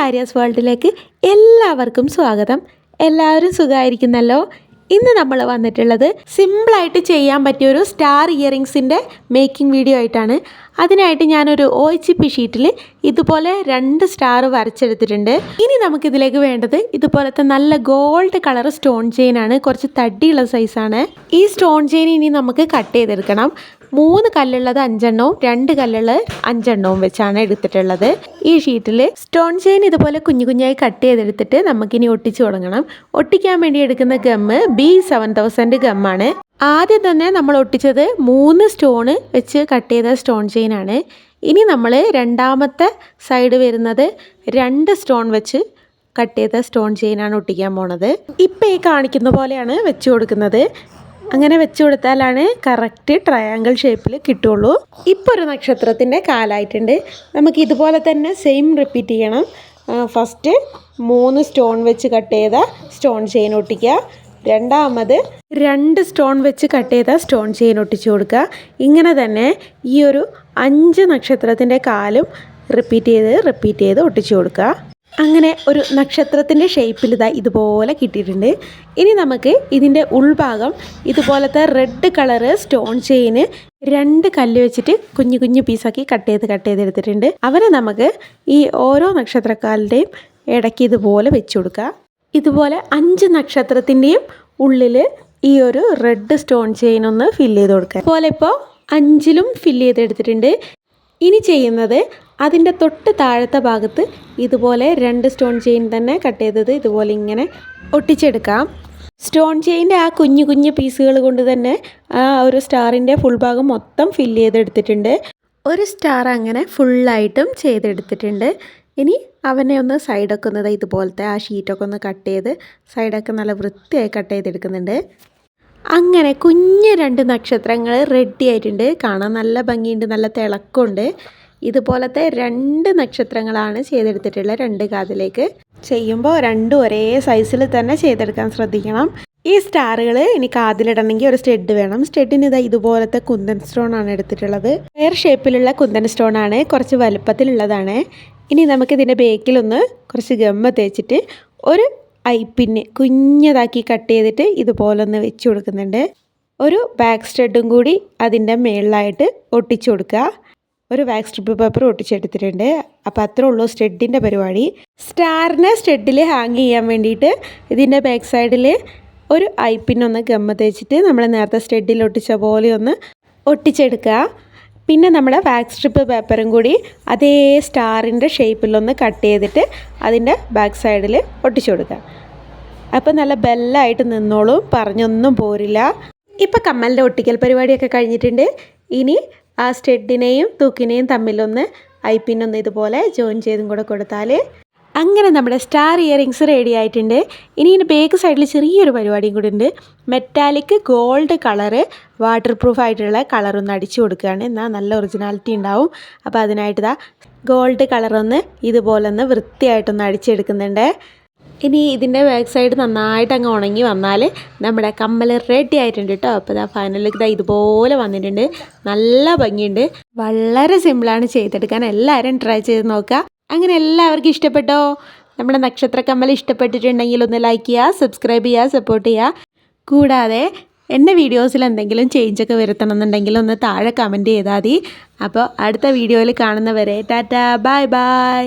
ആര്യാസ് വേൾഡിലേക്ക് എല്ലാവർക്കും സ്വാഗതം. എല്ലാവരും സുഖമായിരിക്കുന്നല്ലോ. ഇന്ന് നമ്മൾ വന്നിട്ടുള്ളത് സിമ്പിളായിട്ട് ചെയ്യാൻ പറ്റിയൊരു സ്റ്റാർ ഇയറിങ്സിൻ്റെ മേക്കിംഗ് വീഡിയോ ആയിട്ടാണ്. അതിനായിട്ട് ഞാനൊരു OHP ഷീറ്റിൽ ഇതുപോലെ 2 സ്റ്റാർ വരച്ചെടുത്തിട്ടുണ്ട്. ഇനി നമുക്കിതിലേക്ക് വേണ്ടത് ഇതുപോലത്തെ നല്ല ഗോൾഡ് കളർ സ്റ്റോൺ ചെയിനാണ്. കുറച്ച് തടിയുള്ള സൈസാണ്. ഈ സ്റ്റോൺ ചെയിൻ ഇനി നമുക്ക് കട്ട് ചെയ്തെടുക്കണം. 3 കല്ലുള്ളത് 5 എണ്ണവും 2 കല്ലുള്ളത് 5 എണ്ണവും വെച്ചാണ് എടുത്തിട്ടുള്ളത്. ഈ ഷീറ്റിൽ സ്റ്റോൺ ചെയിൻ ഇതുപോലെ കുഞ്ഞു കുഞ്ഞായി കട്ട് ചെയ്തെടുത്തിട്ട് നമുക്കിനി ഒട്ടിച്ചു തുടങ്ങണം. ഒട്ടിക്കാൻ വേണ്ടി എടുക്കുന്ന ഗമ്മ് B7000 ഗമ്മാണ്. ആദ്യം തന്നെ നമ്മൾ ഒട്ടിച്ചത് 3 സ്റ്റോൺ വെച്ച് കട്ട് ചെയ്ത സ്റ്റോൺ ചെയിനാണ്. ഇനി നമ്മൾ രണ്ടാമത്തെ സൈഡ് വരുന്നത് 2 സ്റ്റോൺ വെച്ച് കട്ട് ചെയ്ത സ്റ്റോൺ ചെയിനാണ് ഒട്ടിക്കാൻ പോണത്. ഇപ്പം ഈ കാണിക്കുന്ന പോലെയാണ് വെച്ച് കൊടുക്കുന്നത്. അങ്ങനെ വെച്ച് കൊടുത്താലാണ് കറക്റ്റ് ട്രയാങ്കിൾ ഷേപ്പിൽ കിട്ടുള്ളൂ. ഇപ്പോൾ ഒരു നക്ഷത്രത്തിൻ്റെ കാലായിട്ടുണ്ട്. നമുക്ക് ഇതുപോലെ തന്നെ സെയിം റിപ്പീറ്റ് ചെയ്യണം. ഫസ്റ്റ് 3 സ്റ്റോൺ വെച്ച് കട്ട് ചെയ്ത സ്റ്റോൺ ചെയിൻ ഒട്ടിക്കുക. രണ്ടാമത് 2 സ്റ്റോൺ വെച്ച് കട്ട് ചെയ്ത സ്റ്റോൺ ചെയിൻ ഒട്ടിച്ചു കൊടുക്കുക. ഇങ്ങനെ തന്നെ ഈ ഒരു 5 നക്ഷത്രത്തിൻ്റെ കാലും റിപ്പീറ്റ് ചെയ്ത് ഒട്ടിച്ചു കൊടുക്കുക. അങ്ങനെ ഒരു നക്ഷത്രത്തിൻ്റെ ഷേപ്പിൽ ഇതുപോലെ കിട്ടിയിട്ടുണ്ട്. ഇനി നമുക്ക് ഇതിൻ്റെ ഉൾഭാഗം ഇതുപോലത്തെ റെഡ് കളറ് സ്റ്റോൺ ചെയിന് 2 കല്ല് വെച്ചിട്ട് കുഞ്ഞു കുഞ്ഞു പീസാക്കി കട്ട് ചെയ്തെടുത്തിട്ടുണ്ട്. അവരെ നമുക്ക് ഈ ഓരോ നക്ഷത്രക്കാലിൻ്റെയും ഇടയ്ക്ക് ഇതുപോലെ വെച്ച് കൊടുക്കുക. ഇതുപോലെ 5 നക്ഷത്രത്തിൻ്റെയും ഉള്ളിൽ ഈ ഒരു റെഡ് സ്റ്റോൺ ചെയിൻ ഒന്ന് ഫില്ല് ചെയ്ത് കൊടുക്കുക. അതുപോലെ ഇപ്പോൾ 5ലും ഫില്ല് ചെയ്തെടുത്തിട്ടുണ്ട്. ഇനി ചെയ്യുന്നത് അതിൻ്റെ തൊട്ട് താഴത്തെ ഭാഗത്ത് ഇതുപോലെ 2 സ്റ്റോൺ ചെയിൻ തന്നെ കട്ട് ചെയ്തത് ഇതുപോലെ ഇങ്ങനെ ഒട്ടിച്ചെടുക്കാം. സ്റ്റോൺ ചെയിൻ്റെ ആ കുഞ്ഞു കുഞ്ഞു പീസുകൾ കൊണ്ട് തന്നെ ആ ഒരു സ്റ്റാറിൻ്റെ ഫുൾ ഭാഗം മൊത്തം ഫില്ല് ചെയ്തെടുത്തിട്ടുണ്ട്. ഒരു സ്റ്റാർ അങ്ങനെ ഫുള്ളായിട്ടും ചെയ്തെടുത്തിട്ടുണ്ട്. ഇനി അവനെ ഒന്ന് സൈഡൊക്കെ ഒന്ന് ഇതുപോലത്തെ ആ ഷീറ്റൊക്കെ ഒന്ന് കട്ട് ചെയ്ത് സൈഡൊക്കെ നല്ല വൃത്തിയായി കട്ട് ചെയ്തെടുക്കുന്നുണ്ട്. അങ്ങനെ കുഞ്ഞ് 2 നക്ഷത്രങ്ങൾ റെഡി ആയിട്ടുണ്ട്. കാണാൻ നല്ല ഭംഗിയുണ്ട്, നല്ല തിളക്കമുണ്ട്. ഇതുപോലത്തെ 2 നക്ഷത്രങ്ങളാണ് ചെയ്തെടുത്തിട്ടുള്ളത്. 2 കാതിലേക്ക് ചെയ്യുമ്പോൾ 2 ഒരേ സൈസിൽ തന്നെ ചെയ്തെടുക്കാൻ ശ്രദ്ധിക്കണം. ഈ സ്റ്റാറുകൾ ഇനി കാതിലിടണമെങ്കിൽ ഒരു സ്റ്റഡ് വേണം. സ്റ്റഡിന് ഇതുപോലത്തെ കുന്തൻ സ്റ്റോൺ ആണ് എടുത്തിട്ടുള്ളത്. സ്ക്വയർ ഷേപ്പിലുള്ള കുന്തൻ സ്റ്റോൺ ആണ്, കുറച്ച് വലുപ്പത്തിലുള്ളതാണ്. ഇനി നമുക്കിതിൻ്റെ ബേക്കിലൊന്ന് കുറച്ച് ഗമ്മ തേച്ചിട്ട് ഒരു ഐപ്പിന് കുഞ്ഞതാക്കി കട്ട് ചെയ്തിട്ട് ഇതുപോലെ ഒന്ന് വെച്ച് കൊടുക്കുന്നുണ്ട്. ഒരു ബാക്ക് സ്റ്റഡും കൂടി അതിൻ്റെ മേളിലായിട്ട് ഒട്ടിച്ചു കൊടുക്കുക. ഒരു വാക്സ് സ്ട്രിപ്പ് പേപ്പർ ഒട്ടിച്ചെടുത്തിട്ടുണ്ട്. അപ്പോൾ അത്രേ ഉള്ളൂ സ്റ്റഡിൻ്റെ പരിപാടി. സ്റ്റാറിനെ സ്റ്റഡിൽ ഹാങ് ചെയ്യാൻ വേണ്ടിയിട്ട് ഇതിൻ്റെ ബാക്ക് സൈഡിൽ ഒരു ഐപ്പിനൊന്ന് ഗമ്മ തേച്ചിട്ട് നമ്മൾ നേരത്തെ സ്റ്റഡിൽ ഒട്ടിച്ച പോലെ ഒന്ന് ഒട്ടിച്ചെടുക്കുക. പിന്നെ നമ്മുടെ വാക്സ് സ്ട്രിപ്പ് പേപ്പറും കൂടി അതേ സ്റ്റാറിൻ്റെ ഷേപ്പിലൊന്ന് കട്ട് ചെയ്തിട്ട് അതിൻ്റെ ബാക്ക് സൈഡിൽ ഒട്ടിച്ചു കൊടുക്കുക. അപ്പോൾ നല്ല ബെല്ലായിട്ട് നിന്നോളും, പറഞ്ഞൊന്നും പോരില്ല. ഇപ്പോൾ കമ്മലിൻ്റെ ഒട്ടിക്കൽ പരിപാടിയൊക്കെ കഴിഞ്ഞിട്ടുണ്ട്. ഇനി ആ സ്റ്റഡിനെയും തൂക്കിനെയും തമ്മിലൊന്ന് ഐപ്പിനൊന്ന് ഇതുപോലെ ജോയിൻ ചെയ്തും കൂടെ കൊടുത്താൽ അങ്ങനെ നമ്മുടെ സ്റ്റാർ ഇയറിങ്സ് റെഡി ആയിട്ടുണ്ട്. ഇനി ഇതിൻ്റെ ബാക്ക് സൈഡിൽ ചെറിയൊരു പരിപാടിയും കൂടി ഉണ്ട്. Metallic gold colour water proof ആയിട്ടുള്ള കളറൊന്ന് അടിച്ചു കൊടുക്കുകയാണ്. എന്നാൽ നല്ല ഒറിജിനാലിറ്റി ഉണ്ടാവും. അപ്പോൾ അതിനായിട്ട് ഗോൾഡ് കളറൊന്ന് ഇതുപോലെ ഒന്ന് വൃത്തിയായിട്ടൊന്ന് അടിച്ചെടുക്കുന്നുണ്ട്. ഇനി ഇതിൻ്റെ ബാക്ക് സൈഡ് നന്നായിട്ട് അങ്ങ് ഉണങ്ങി വന്നാൽ നമ്മുടെ കമ്മൽ റെഡി ആയിട്ടുണ്ട് കേട്ടോ. അപ്പോൾ ഫൈനലിലേക്ക് ഇതുപോലെ വന്നിട്ടുണ്ട്. നല്ല ഭംഗിയുണ്ട്. വളരെ സിമ്പിളാണ് ചെയ്തെടുക്കാൻ. എല്ലാവരും ട്രൈ ചെയ്ത് നോക്കുക. അങ്ങനെ എല്ലാവർക്കും ഇഷ്ടപ്പെട്ടോ? നമ്മുടെ നക്ഷത്ര കമ്മൽ ഇഷ്ടപ്പെട്ടിട്ടുണ്ടെങ്കിൽ ഒന്ന് ലൈക്ക് ചെയ്യുക, സബ്സ്ക്രൈബ് ചെയ്യുക, സപ്പോർട്ട് ചെയ്യുക. കൂടാതെ എൻ്റെ വീഡിയോസിൽ എന്തെങ്കിലും ചേഞ്ചൊക്കെ വരുത്തണം എന്നുണ്ടെങ്കിൽ ഒന്ന് താഴെ കമൻറ്റ് ചെയ്താൽ മതി. അപ്പോൾ അടുത്ത വീഡിയോയിൽ കാണുന്നവരെ ടാറ്റാ, ബൈ ബൈ.